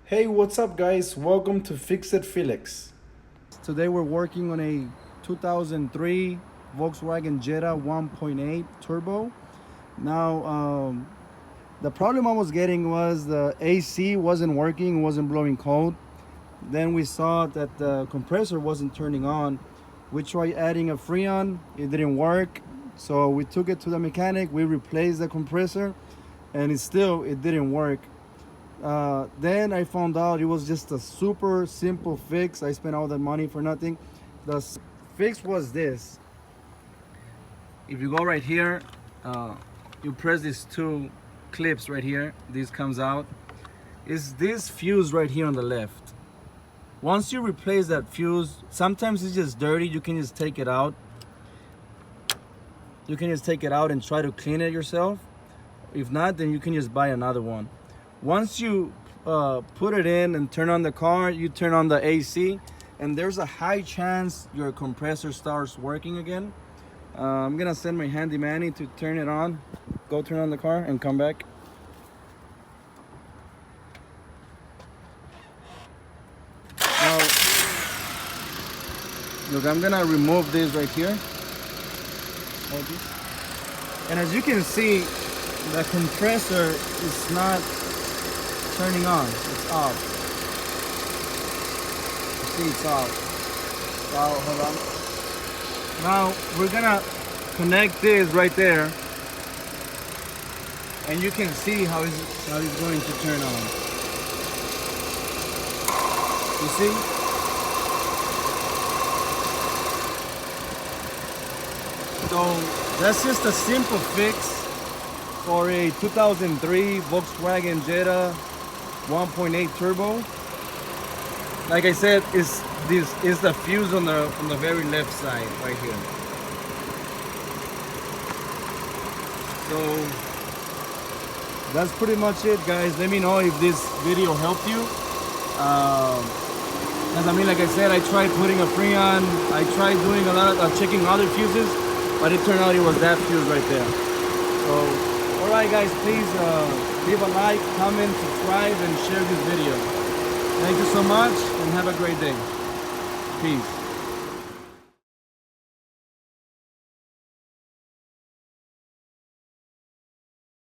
Hey, what's up guys? Welcome to Fix It Felix. Today we're working on a 2003 Volkswagen Jetta 1.8 turbo. Now, the problem I was getting was the AC wasn't working, wasn't blowing cold. Then we saw that the compressor wasn't turning on. We tried adding a Freon, it didn't work. So we took it to the mechanic, we replaced the compressor, and it didn't work. Then I found out it was just a super simple fix. I spent all that money for nothing. Fix was this. If you go right here, you press these two clips right here. This comes out. It's this fuse right here on the left. Once you replace that fuse, sometimes it's just dirty. You can just take it out. You can just take it out and try to clean it yourself. If not, then you can just buy another one. Once you put it in and turn on the car, you turn on the AC, and there's a high chance your compressor starts working again. I'm gonna send my handyman to turn it on. Go turn on the car and come back. Now, look, I'm gonna remove this right here. And as you can see, the compressor is not turning on. It's off. You see, it's off. Now, hold on. Now we're gonna connect this right there, and you can see how it's going to turn on. You see? So that's just a simple fix for a 2003 Volkswagen Jetta 1.8 turbo. Like I said, this is the fuse on the very left side right here. So that's pretty much it, guys. Let me know if this video helped you. As I mean, like I said, I tried putting a Freon. I tried doing a lot of checking other fuses, but it turned out it was that fuse right there. So, all right, guys, please leave a like, comment, subscribe, and share this video. Thank you so much, and have a great day. Peace.